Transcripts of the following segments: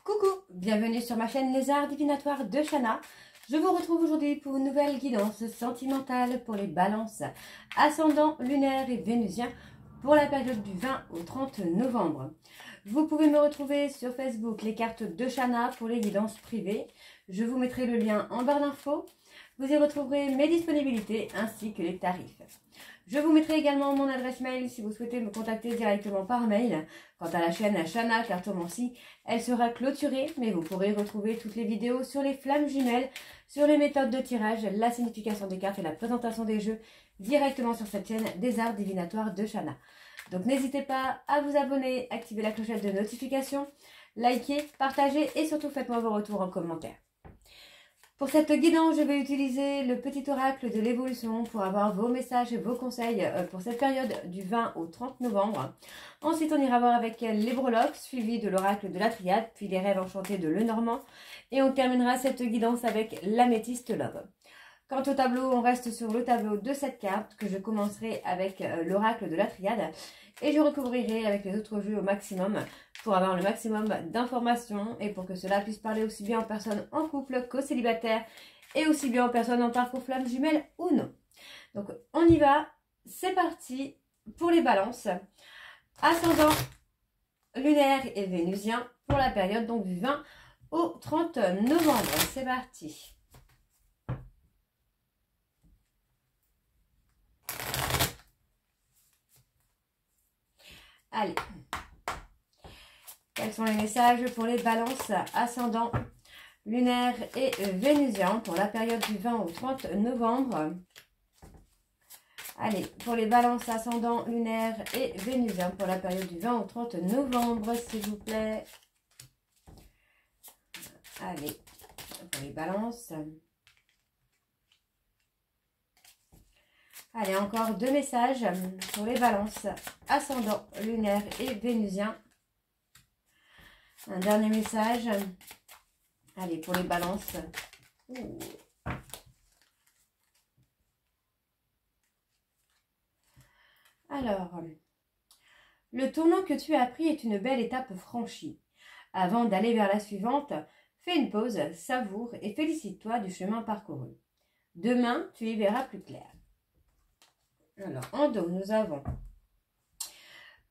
Coucou, bienvenue sur ma chaîne Les Arts Divinatoires de Shana. Je vous retrouve aujourd'hui pour une nouvelle guidance sentimentale pour les balances, ascendant lunaire et vénusien pour la période du 20 au 30 novembre. Vous pouvez me retrouver sur Facebook, les cartes de Shana pour les guidances privées. Je vous mettrai le lien en barre d'infos. Vous y retrouverez mes disponibilités ainsi que les tarifs. Je vous mettrai également mon adresse mail si vous souhaitez me contacter directement par mail. Quant à la chaîne Shana Cartomancie, elle sera clôturée, mais vous pourrez retrouver toutes les vidéos sur les flammes jumelles, sur les méthodes de tirage, la signification des cartes et la présentation des jeux directement sur cette chaîne des Arts Divinatoires de Shana. Donc n'hésitez pas à vous abonner, activer la clochette de notification, liker, partager et surtout faites-moi vos retours en commentaire. Pour cette guidance, je vais utiliser le petit oracle de l'évolution pour avoir vos messages et vos conseils pour cette période du 20 au 30 novembre. Ensuite, on ira voir avec les breloques, suivi de l'oracle de la triade, puis les rêves enchantés de Lenormand. Et on terminera cette guidance avec l'améthyste love. Quant au tableau, on reste sur le tableau de cette carte que je commencerai avec l'oracle de la triade. Et je recouvrirai avec les autres jeux au maximum pour avoir le maximum d'informations et pour que cela puisse parler aussi bien aux personnes en couple qu'aux célibataires et aussi bien aux personnes en parcours flamme jumelle ou non. Donc on y va, c'est parti pour les balances. Ascendant lunaire et vénusien pour la période donc du 20 au 30 novembre. C'est parti. Allez, quels sont les messages pour les balances ascendant lunaire et vénusien pour la période du 20 au 30 novembre? Allez, pour les balances ascendant lunaire et vénusien pour la période du 20 au 30 novembre, s'il vous plaît. Allez, pour les balances. Allez, encore deux messages pour les balances ascendant lunaire et vénusien. Un dernier message. Allez, pour les balances. Ouh. Alors, le tournant que tu as pris est une belle étape franchie. Avant d'aller vers la suivante, fais une pause, savoure et félicite-toi du chemin parcouru. Demain, tu y verras plus clair. Alors, en dos, nous avons: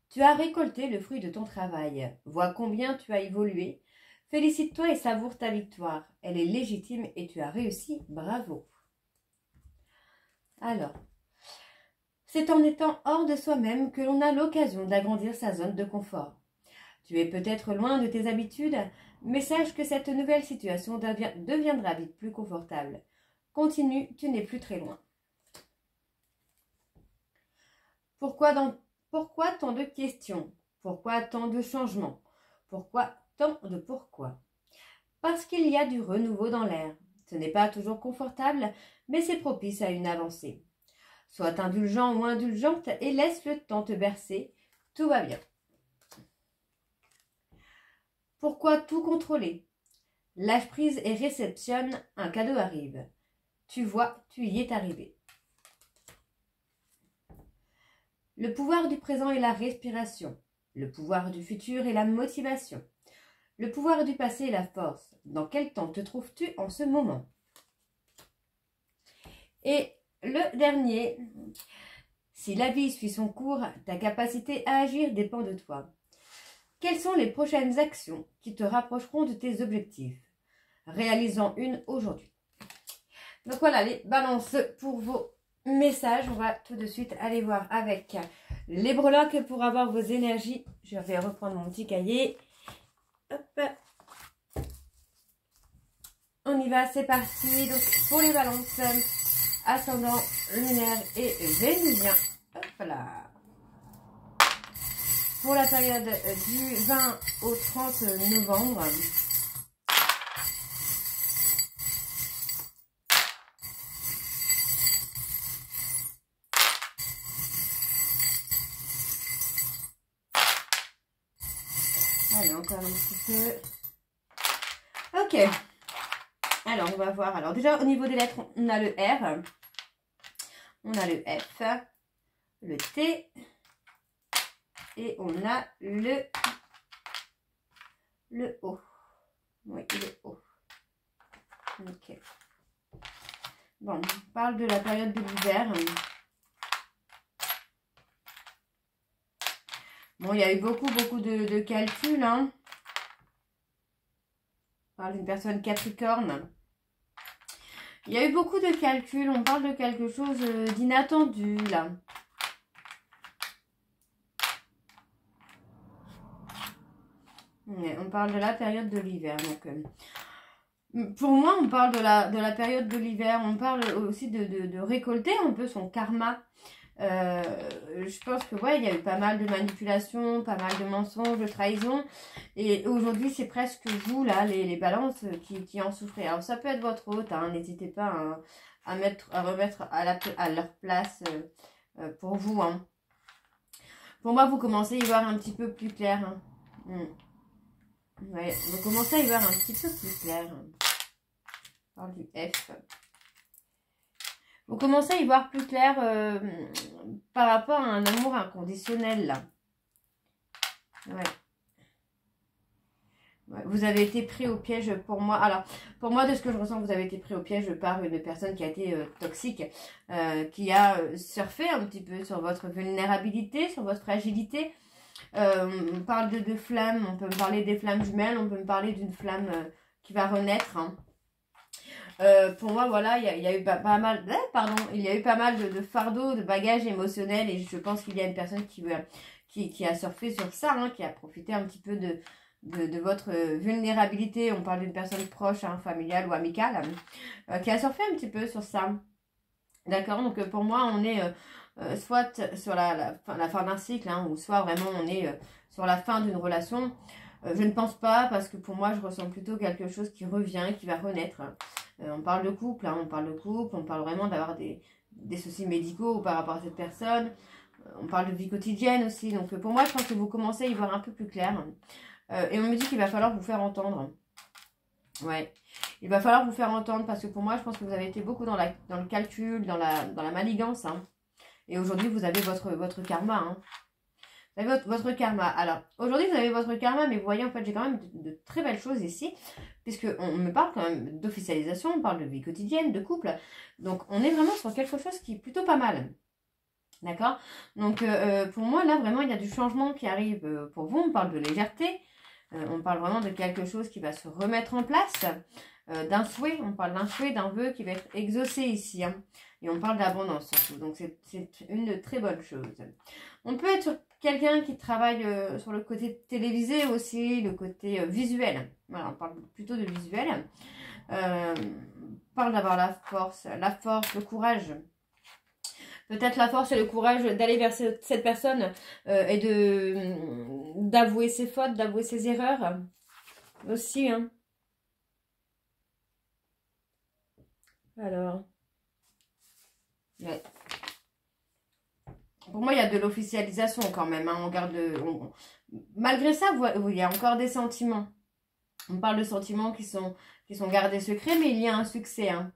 tu as récolté le fruit de ton travail. Vois combien tu as évolué. Félicite-toi et savoure ta victoire. Elle est légitime et tu as réussi. Bravo. Alors, c'est en étant hors de soi-même que l'on a l'occasion d'agrandir sa zone de confort. Tu es peut-être loin de tes habitudes, mais sache que cette nouvelle situation deviendra vite plus confortable. Continue, tu n'es plus très loin. Pourquoi tant de questions? Pourquoi tant de changements? Pourquoi tant de pourquoi? Parce qu'il y a du renouveau dans l'air. Ce n'est pas toujours confortable, mais c'est propice à une avancée. Sois indulgent ou indulgente et laisse le temps te bercer. Tout va bien. Pourquoi tout contrôler? Lâche prise et réceptionne, un cadeau arrive. Tu vois, tu y es arrivé. Le pouvoir du présent est la respiration. Le pouvoir du futur est la motivation. Le pouvoir du passé est la force. Dans quel temps te trouves-tu en ce moment? Et le dernier, si la vie suit son cours, ta capacité à agir dépend de toi. Quelles sont les prochaines actions qui te rapprocheront de tes objectifs? Réalisons une aujourd'hui. Donc voilà les balances pour vos messages. On va tout de suite aller voir avec les breloques pour avoir vos énergies. Je vais reprendre mon petit cahier. Hop. On y va, c'est parti. Donc pour les balances ascendant lunaire et vénusien. Hop là. Pour la période du 20 au 30 novembre. Allez, encore un petit peu. Ok. Alors, on va voir. Alors, déjà, au niveau des lettres, on a le R. On a le F. Le T. Et on a le O. Oui, il est haut. Ok. Bon, on parle de la période de l'hiver. Bon, il y a eu beaucoup de calculs, hein. On parle d'une personne Capricorne. Il y a eu beaucoup de calculs. On parle de quelque chose d'inattendu, là. On parle de la période de l'hiver. Donc, pour moi, on parle de la période de l'hiver. On parle aussi de récolter un peu son karma. Je pense que ouais, il y a eu pas mal de manipulations, pas mal de mensonges, de trahisons. Et aujourd'hui, c'est presque vous, là, les balances, qui en souffrez. Alors, ça peut être votre hôte, hein, n'hésitez pas à remettre à leur place pour vous. Hein. Pour moi, vous commencez à y voir un petit peu plus clair. Hein. Ouais, vous commencez à y voir un petit peu plus clair. On parle du F. Vous commencez à y voir plus clair par rapport à un amour inconditionnel, là. Ouais. Ouais. Vous avez été pris au piège pour moi. Alors, pour moi, de ce que je ressens, vous avez été pris au piège par une personne qui a été toxique, qui a surfé un petit peu sur votre vulnérabilité, sur votre fragilité. On parle de flammes, on peut me parler des flammes jumelles, on peut me parler d'une flamme qui va renaître, hein. Pour moi, voilà, il y a eu pas mal, il y a eu pas mal de fardeaux, de bagages émotionnels, et je pense qu'il y a une personne qui a surfé sur ça, hein, qui a profité un petit peu de votre vulnérabilité. On parle d'une personne proche, hein, familiale ou amicale, qui a surfé un petit peu sur ça. D'accord, donc pour moi, on est soit sur la fin d'un cycle, hein, ou soit vraiment on est sur la fin d'une relation. Je ne pense pas, parce que pour moi, je ressens plutôt quelque chose qui revient, qui va renaître. On parle de couple, hein, on parle de couple, on parle vraiment d'avoir des soucis médicaux par rapport à cette personne. On parle de vie quotidienne aussi. Donc pour moi, je pense que vous commencez à y voir un peu plus clair. Et on me dit qu'il va falloir vous faire entendre. Ouais, il va falloir vous faire entendre, parce que pour moi, je pense que vous avez été beaucoup dans le calcul, dans la manigance. Hein. Et aujourd'hui, vous avez votre karma. Hein. Vous avez votre karma. Alors, aujourd'hui, vous avez votre karma, mais vous voyez, en fait, j'ai quand même de très belles choses ici, puisqu'on me parle quand même d'officialisation, on parle de vie quotidienne, de couple. Donc, on est vraiment sur quelque chose qui est plutôt pas mal. D'accord? Donc, pour moi, là, vraiment, il y a du changement qui arrive pour vous. On parle de légèreté. On parle vraiment de quelque chose qui va se remettre en place. D'un souhait. On parle d'un souhait, d'un vœu qui va être exaucé ici. Hein. Et on parle d'abondance surtout. Donc, c'est une très bonne chose. On peut être sur quelqu'un qui travaille sur le côté télévisé aussi, le côté visuel. Voilà, on parle plutôt de visuel. On parle d'avoir la force, le courage. Peut-être la force et le courage d'aller vers cette personne et d'avouer ses fautes, d'avouer ses erreurs aussi. Hein. Alors, ouais. Pour moi, il y a de l'officialisation quand même. Hein. Malgré ça, il y a encore des sentiments. On parle de sentiments qui sont gardés secrets, mais il y a un succès. Hein.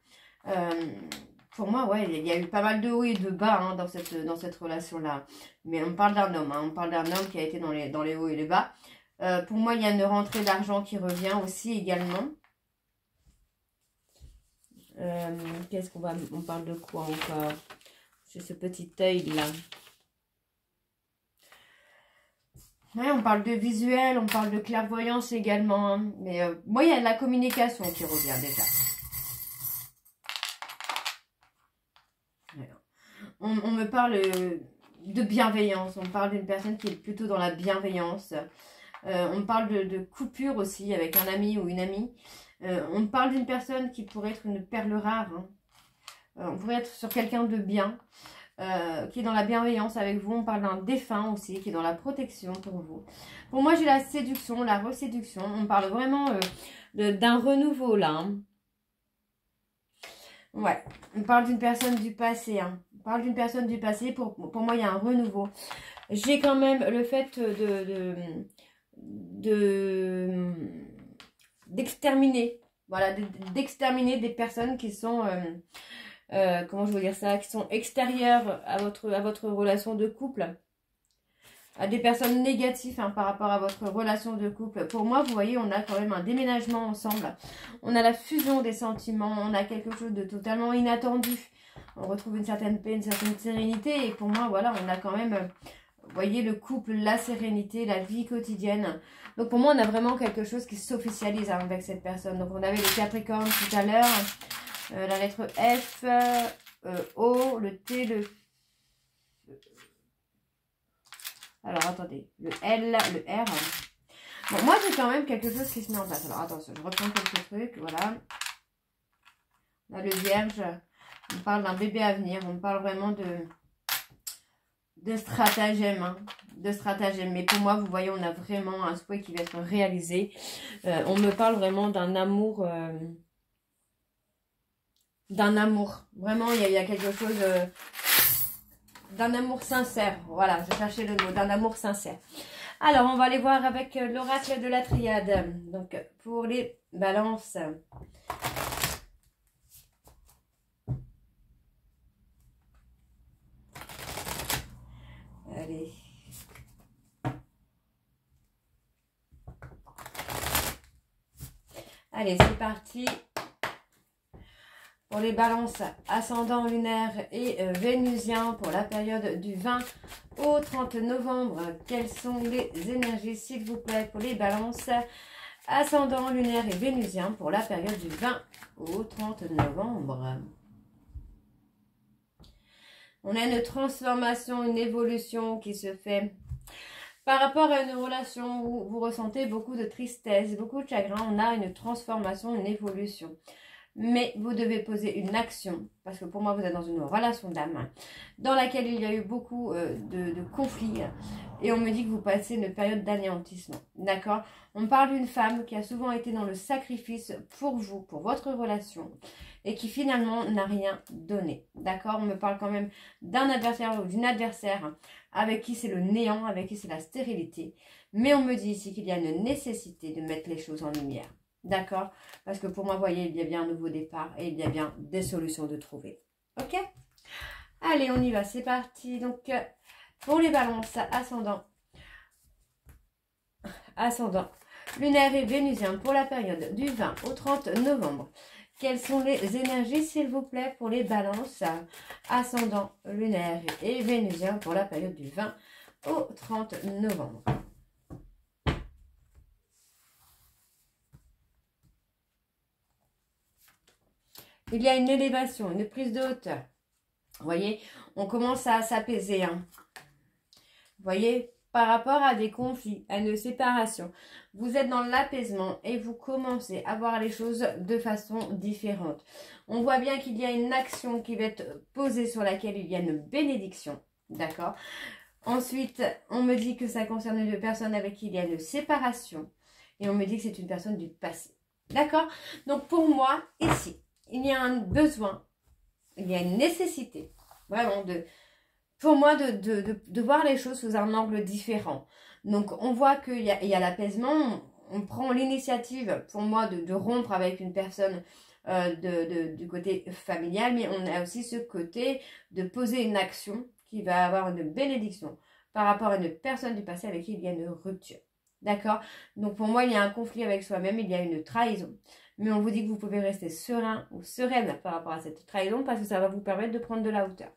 Pour moi, ouais, il y a eu pas mal de hauts et de bas hein, dans cette relation-là. Mais on parle d'un homme. Hein. On parle d'un homme qui a été dans les hauts et les bas. Pour moi, il y a une rentrée d'argent qui revient aussi également. Qu'est-ce qu'on va... On parle de quoi encore? C'est ce petit œil-là. Ouais, on parle de visuel, on parle de clairvoyance également. Hein. Mais moi, il y a de la communication qui revient déjà. On me parle de bienveillance. On parle d'une personne qui est plutôt dans la bienveillance. On parle de coupure aussi avec un ami ou une amie. On parle d'une personne qui pourrait être une perle rare. Hein. On pourrait être sur quelqu'un de bien. Qui est dans la bienveillance avec vous. On parle d'un défunt aussi, qui est dans la protection pour vous. Pour moi, j'ai la séduction, la reséduction. On parle vraiment d'un renouveau là. Hein. Ouais, on parle d'une personne du passé. Hein. On parle d'une personne du passé. Pour moi, il y a un renouveau. J'ai quand même le fait d'exterminer. Voilà, d'exterminer des personnes qui sont... comment je veux dire ça, qui sont extérieures à votre relation de couple. à des personnes négatives hein, par rapport à votre relation de couple. Pour moi, vous voyez, on a quand même un déménagement ensemble. On a la fusion des sentiments, on a quelque chose de totalement inattendu. On retrouve une certaine paix, une certaine sérénité. Et pour moi, voilà, on a quand même, vous voyez, le couple, la sérénité, la vie quotidienne. Donc pour moi, on a vraiment quelque chose qui s'officialise hein, avec cette personne. Donc on avait le Capricorne tout à l'heure, la lettre F, O, le T, le... Alors attendez, le L, le R. Bon, moi j'ai quand même quelque chose qui se met en place. Alors attention, je reprends quelques trucs, voilà. Là, le Vierge, on parle d'un bébé à venir, on parle vraiment de stratagème, hein, de stratagème. Mais pour moi, vous voyez, on a vraiment un souhait qui va être réalisé. On me parle vraiment d'un amour, Vraiment, il y a quelque chose d'un amour sincère. Voilà, je cherchais le mot, d'un amour sincère. Alors, on va aller voir avec l'oracle de la triade. Donc, pour les balances. Allez. Allez, c'est parti. Pour les balances ascendant lunaire et vénusien pour la période du 20 au 30 novembre. Quelles sont les énergies, s'il vous plaît, pour les balances ascendant lunaire et vénusien pour la période du 20 au 30 novembre? On a une transformation, une évolution qui se fait par rapport à une relation où vous ressentez beaucoup de tristesse, beaucoup de chagrin. On a une transformation, une évolution. Mais vous devez poser une action, parce que pour moi, vous êtes dans une relation d'âme, dans laquelle il y a eu beaucoup de conflits, et on me dit que vous passez une période d'anéantissement, d'accord? On parle d'une femme qui a souvent été dans le sacrifice pour vous, pour votre relation, et qui finalement n'a rien donné, d'accord? On me parle quand même d'un adversaire ou d'une adversaire avec qui c'est le néant, avec qui c'est la stérilité, mais on me dit ici qu'il y a une nécessité de mettre les choses en lumière. D'accord? Parce que pour moi, vous voyez, il y a bien un nouveau départ et il y a bien des solutions de trouver. Ok? Allez, on y va. C'est parti. Donc, pour les balances ascendant, lunaire et vénusien pour la période du 20 au 30 novembre. Quelles sont les énergies, s'il vous plaît, pour les balances ascendant, lunaire et vénusien pour la période du 20 au 30 novembre? Il y a une élévation, une prise de hauteur. Vous voyez, on commence à s'apaiser. Hein. Vous voyez, par rapport à des conflits, à une séparation, vous êtes dans l'apaisement et vous commencez à voir les choses de façon différente. On voit bien qu'il y a une action qui va être posée sur laquelle il y a une bénédiction. D'accord? Ensuite, on me dit que ça concerne une personne avec qui il y a une séparation. Et on me dit que c'est une personne du passé. D'accord? Donc pour moi, ici, il y a un besoin, il y a une nécessité, vraiment, pour moi, de voir les choses sous un angle différent. Donc, on voit qu'il y a l'apaisement, on prend l'initiative, pour moi, de rompre avec une personne du côté familial, mais on a aussi ce côté de poser une action qui va avoir une bénédiction par rapport à une personne du passé avec qui il y a une rupture. D'accord? Donc, pour moi, il y a un conflit avec soi-même, il y a une trahison. Mais on vous dit que vous pouvez rester serein ou sereine par rapport à cette trahison parce que ça va vous permettre de prendre de la hauteur.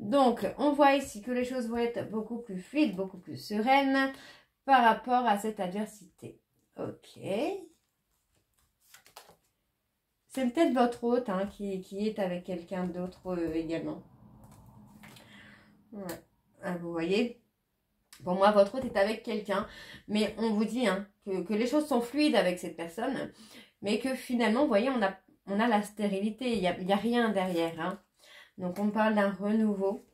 Donc, on voit ici que les choses vont être beaucoup plus fluides, beaucoup plus sereines par rapport à cette adversité. Ok. C'est peut-être votre hôte hein, qui est avec quelqu'un d'autre également. Ouais. Ah, vous voyez ? Pour moi, votre hôte est avec quelqu'un. Mais on vous dit hein, que les choses sont fluides avec cette personne. Mais que finalement, vous voyez, on a la stérilité. Il n'y a rien derrière. Hein. Donc, on parle d'un renouveau.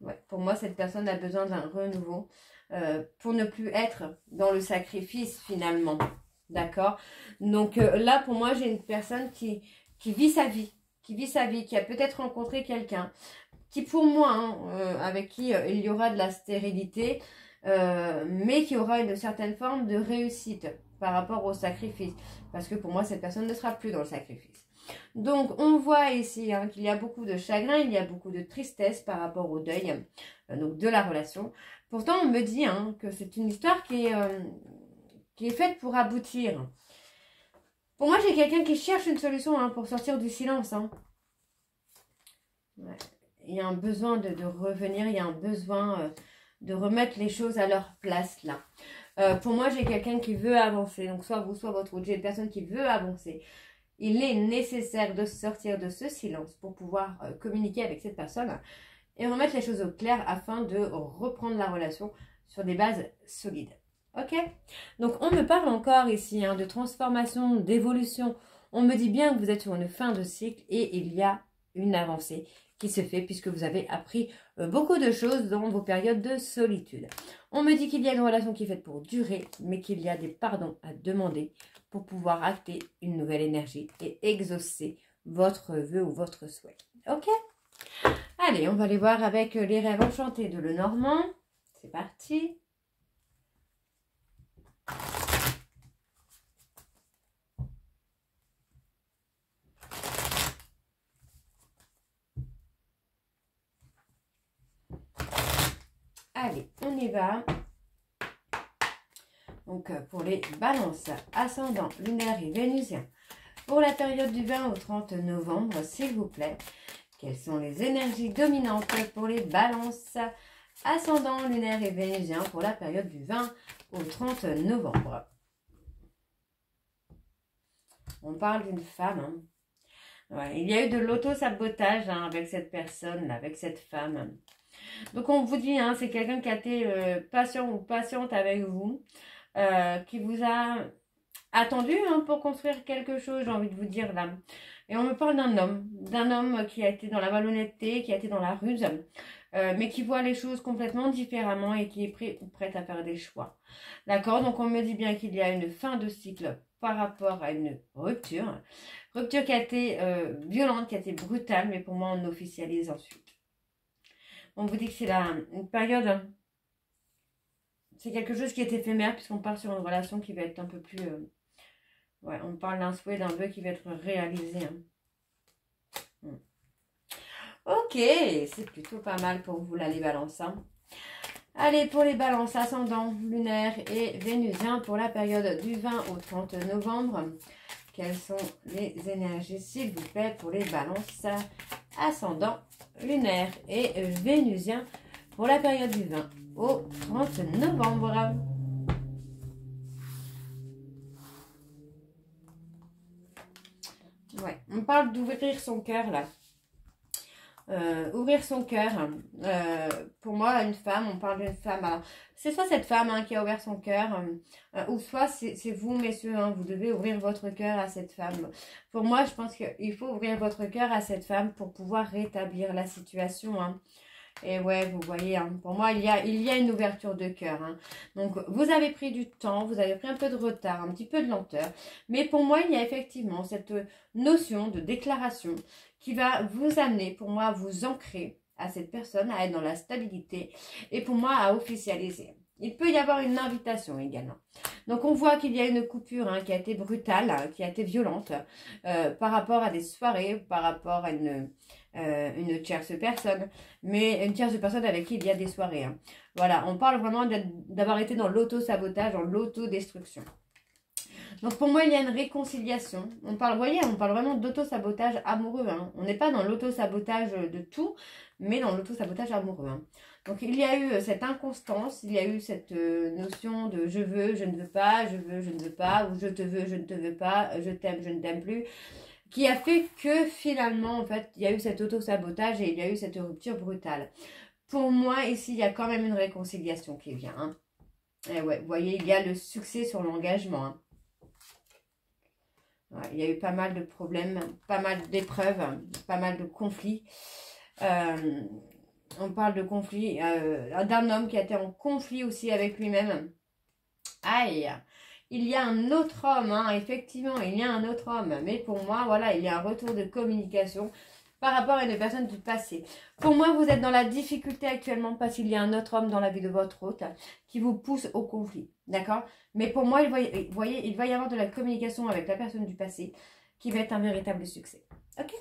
Ouais, pour moi, cette personne a besoin d'un renouveau pour ne plus être dans le sacrifice finalement. D'accord? Donc là, pour moi, j'ai une personne qui vit sa vie. Qui a peut-être rencontré quelqu'un. Qui pour moi, hein, avec qui il y aura de la stérilité, mais qui aura une certaine forme de réussite par rapport au sacrifice. Parce que pour moi, cette personne ne sera plus dans le sacrifice. Donc, on voit ici hein, qu'il y a beaucoup de chagrin, il y a beaucoup de tristesse par rapport au deuil donc de la relation. Pourtant, on me dit hein, que c'est une histoire qui est faite pour aboutir. Pour moi, j'ai quelqu'un qui cherche une solution hein, pour sortir du silence. Hein. Ouais. Il y a un besoin de revenir, il y a un besoin de remettre les choses à leur place là. Pour moi, j'ai quelqu'un qui veut avancer. Donc, soit vous, soit votre autre, j'ai une personne qui veut avancer. Il est nécessaire de sortir de ce silence pour pouvoir communiquer avec cette personne et remettre les choses au clair afin de reprendre la relation sur des bases solides. Ok? Donc, on me parle encore ici hein, de transformation, d'évolution. On me dit bien que vous êtes sur une fin de cycle et il y a une avancée qui se fait puisque vous avez appris beaucoup de choses dans vos périodes de solitude. On me dit qu'il y a une relation qui est faite pour durer, mais qu'il y a des pardons à demander pour pouvoir acter une nouvelle énergie et exaucer votre vœu ou votre souhait. Ok? Allez, on va aller voir avec les rêves enchantés de Lenormand. C'est parti. Allez, on y va. Donc, pour les balances, ascendant, lunaire et vénusien, pour la période du 20 au 30 novembre, s'il vous plaît, quelles sont les énergies dominantes pour les balances, ascendant, lunaire et vénusien, pour la période du 20 au 30 novembre. On parle d'une femme. Hein. Ouais, il y a eu de l'auto-sabotage hein, avec cette personne, avec cette femme. Donc, on vous dit, hein, c'est quelqu'un qui a été patient ou patiente avec vous, qui vous a attendu hein, pour construire quelque chose, j'ai envie de vous dire là. Et on me parle d'un homme qui a été dans la malhonnêteté, qui a été dans la ruse, mais qui voit les choses complètement différemment et qui est prêt ou prête à faire des choix. D'accord? Donc, on me dit bien qu'il y a une fin de cycle par rapport à une rupture. Rupture qui a été violente, qui a été brutale, mais pour moi, on officialise ensuite. On vous dit que c'est une période, c'est quelque chose qui est éphémère, puisqu'on part sur une relation qui va être un peu plus... ouais, on parle d'un souhait, d'un vœu qui va être réalisé. Hein. Ok, c'est plutôt pas mal pour vous, là, les balances. Hein. Allez, pour les balances ascendant, lunaire et vénusien, pour la période du 20 au 30 novembre, quelles sont les énergies, s'il vous plaît, pour les balances ascendant, lunaire et vénusien, pour la période du 20 au 30 novembre. Ouais, on parle d'ouvrir son cœur là. Ouvrir son cœur. Pour moi, une femme, on parle d'une femme. C'est soit cette femme hein, qui a ouvert son cœur, ou soit c'est vous, messieurs, hein, vous devez ouvrir votre cœur à cette femme. Pour moi, je pense qu'il faut ouvrir votre cœur à cette femme pour pouvoir rétablir la situation. Hein. Et ouais, vous voyez, hein, pour moi, il y a une ouverture de cœur. Hein. Donc, vous avez pris du temps, vous avez pris un peu de retard, un petit peu de lenteur. Mais pour moi, il y a effectivement cette notion de déclaration qui va vous amener, pour moi, à vous ancrer à cette personne, à être dans la stabilité et pour moi, à officialiser. Il peut y avoir une invitation également. Donc, on voit qu'il y a une coupure hein, qui a été brutale, hein, qui a été violente par rapport à des soirées, par rapport à une tierce personne, mais une tierce personne avec qui il y a des soirées. Hein. Voilà, on parle vraiment d'avoir été dans l'auto-sabotage, dans l'autodestruction. Donc pour moi, il y a une réconciliation. On parle, vous voyez, on parle vraiment d'auto-sabotage amoureux. Hein. On n'est pas dans l'auto-sabotage de tout, mais dans l'auto-sabotage amoureux. Hein. Donc il y a eu cette inconstance, il y a eu cette notion de je veux, je ne veux pas, je veux, je ne veux pas, ou je te veux, je ne te veux pas, je t'aime, je ne t'aime plus, qui a fait que finalement, en fait, il y a eu cet auto-sabotage et il y a eu cette rupture brutale. Pour moi, ici, il y a quand même une réconciliation qui vient. Hein. Et ouais, vous voyez, il y a le succès sur l'engagement. Hein. Ouais, il y a eu pas mal de problèmes, pas mal d'épreuves, pas mal de conflits. On parle de conflit, d'un homme qui a été en conflit aussi avec lui-même. Aïe! Il y a un autre homme, hein, effectivement, il y a un autre homme. Mais pour moi, voilà, il y a un retour de communication par rapport à une personne du passé. Pour moi, vous êtes dans la difficulté actuellement parce qu'il y a un autre homme dans la vie de votre hôte qui vous pousse au conflit. D'accord? Mais pour moi, vous voyez, il va y avoir de la communication avec la personne du passé qui va être un véritable succès. Ok?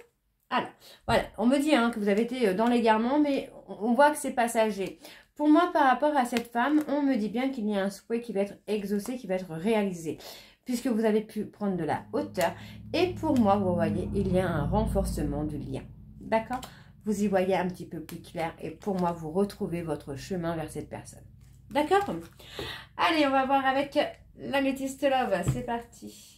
Alors, voilà, on me dit hein, que vous avez été dans l'égarement, mais on voit que c'est passager. Pour moi, par rapport à cette femme, on me dit bien qu'il y a un souhait qui va être exaucé, qui va être réalisé, puisque vous avez pu prendre de la hauteur. Et pour moi, vous voyez, il y a un renforcement du lien. D'accord? Vous y voyez un petit peu plus clair, et pour moi, vous retrouvez votre chemin vers cette personne. D'accord? Allez, on va voir avec l'améthyste love. C'est parti.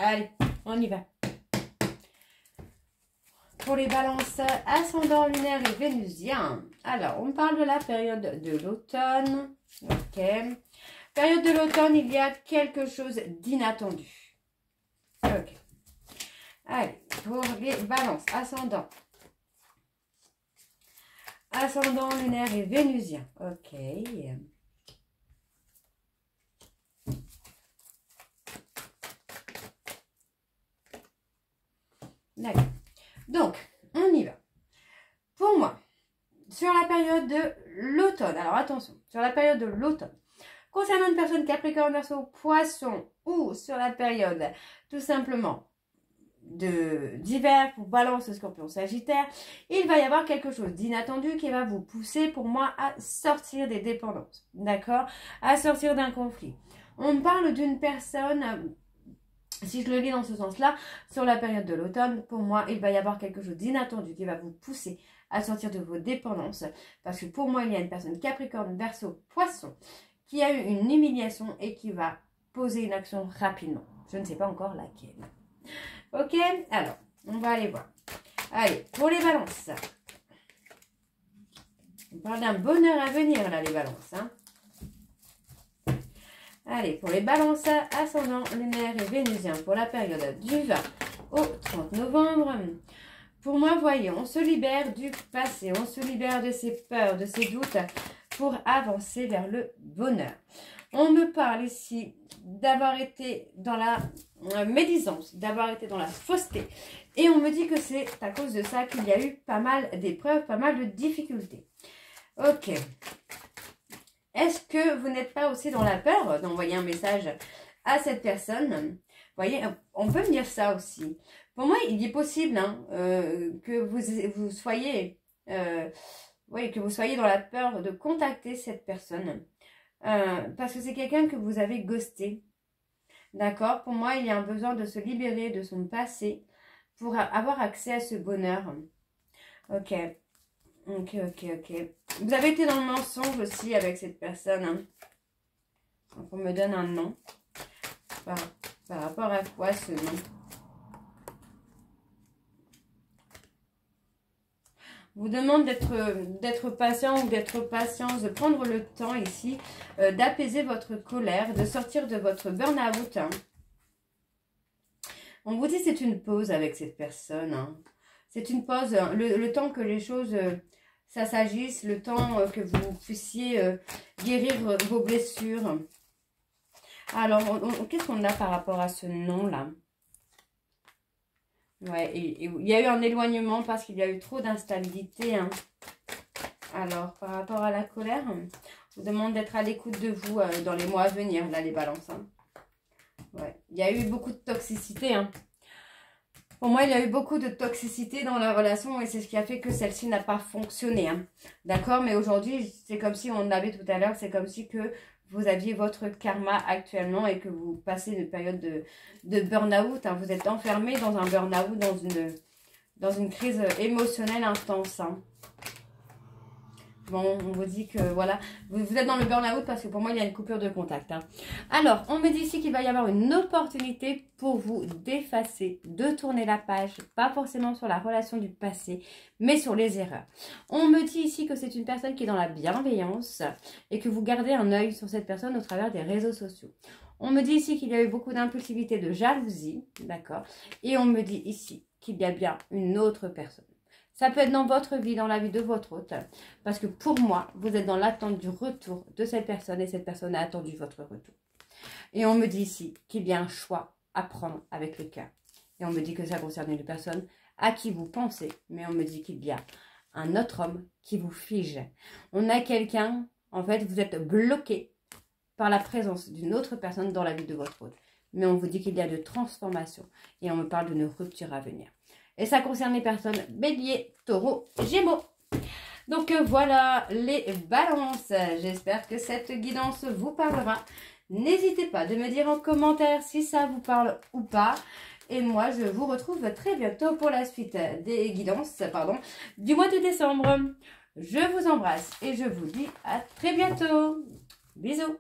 Allez, on y va. Pour les balances ascendant lunaire et vénusien. Alors, on parle de la période de l'automne. Ok. Période de l'automne, il y a quelque chose d'inattendu. Ok. Allez, pour les balances ascendant. Ascendant lunaire et vénusien. Ok. D'accord. Donc, on y va. Pour moi, sur la période de l'automne, alors attention, sur la période de l'automne, concernant une personne Capricorne, Verseau, Poisson, ou sur la période tout simplement d'hiver pour Balance, Scorpion, Sagittaire, il va y avoir quelque chose d'inattendu qui va vous pousser pour moi à sortir des dépendances, d'accord, à sortir d'un conflit. On parle d'une personne... Si je le lis dans ce sens-là, sur la période de l'automne, pour moi, il va y avoir quelque chose d'inattendu qui va vous pousser à sortir de vos dépendances. Parce que pour moi, il y a une personne Capricorne, Verseau, Poisson qui a eu une humiliation et qui va poser une action rapidement. Je ne sais pas encore laquelle. Ok, alors, on va aller voir. Allez, pour les balances. On parle d'un bonheur à venir, là, les balances, hein. Allez, pour les balances ascendant lunaire et vénusien pour la période du 20 au 30 novembre. Pour moi, voyez, on se libère du passé, on se libère de ses peurs, de ses doutes pour avancer vers le bonheur. On me parle ici d'avoir été dans la médisance, d'avoir été dans la fausseté. Et on me dit que c'est à cause de ça qu'il y a eu pas mal d'épreuves, pas mal de difficultés. Ok. Est-ce que vous n'êtes pas aussi dans la peur d'envoyer un message à cette personne? Vous voyez, on peut me dire ça aussi. Pour moi, il est possible hein, que vous soyez que vous soyez dans la peur de contacter cette personne. Parce que c'est quelqu'un que vous avez ghosté. D'accord? Pour moi, il y a un besoin de se libérer de son passé pour avoir accès à ce bonheur. Ok. Ok. Vous avez été dans le mensonge aussi avec cette personne. Hein. Donc, on me donne un nom. Par rapport à quoi ce nom? Vous demande d'être patient ou d'être patience, de prendre le temps ici, d'apaiser votre colère, de sortir de votre burn-out. Hein. On vous dit que c'est une pause avec cette personne. Hein. C'est une pause, le temps que les choses... ça s'agisse, le temps que vous puissiez guérir vos blessures. Alors, qu'est-ce qu'on a par rapport à ce nom-là? Ouais, il y a eu un éloignement parce qu'il y a eu trop d'instabilité. Hein. Alors, par rapport à la colère, je vous demande d'être à l'écoute de vous dans les mois à venir, là, les balances. Hein. Ouais, il y a eu beaucoup de toxicité, hein. Pour moi, il y a eu beaucoup de toxicité dans la relation et c'est ce qui a fait que celle-ci n'a pas fonctionné. Hein. D'accord? Mais aujourd'hui, c'est comme si, on l'avait tout à l'heure, c'est comme si que vous aviez votre karma actuellement et que vous passez une période de burn-out. Hein. Vous êtes enfermé dans un burn-out, dans une crise émotionnelle intense. Hein. Bon, on vous dit que voilà, vous êtes dans le burn-out parce que pour moi, il y a une coupure de contact. Hein. Alors, on me dit ici qu'il va y avoir une opportunité pour vous d'effacer, de tourner la page, pas forcément sur la relation du passé, mais sur les erreurs. On me dit ici que c'est une personne qui est dans la bienveillance et que vous gardez un œil sur cette personne au travers des réseaux sociaux. On me dit ici qu'il y a eu beaucoup d'impulsivité, de jalousie, d'accord? Et on me dit ici qu'il y a bien une autre personne. Ça peut être dans votre vie, dans la vie de votre hôte. Parce que pour moi, vous êtes dans l'attente du retour de cette personne et cette personne a attendu votre retour. Et on me dit ici qu'il y a un choix à prendre avec le cœur. Et on me dit que ça concerne une personne à qui vous pensez, mais on me dit qu'il y a un autre homme qui vous fige. On a quelqu'un, en fait, vous êtes bloqué par la présence d'une autre personne dans la vie de votre hôte. Mais on vous dit qu'il y a de transformation et on me parle d'une rupture à venir. Et ça concerne les personnes Bélier, Taureau, Gémeaux. Donc voilà les balances. J'espère que cette guidance vous parlera. N'hésitez pas de me dire en commentaire si ça vous parle ou pas. Et moi, je vous retrouve très bientôt pour la suite des guidances du mois de décembre. Je vous embrasse et je vous dis à très bientôt. Bisous.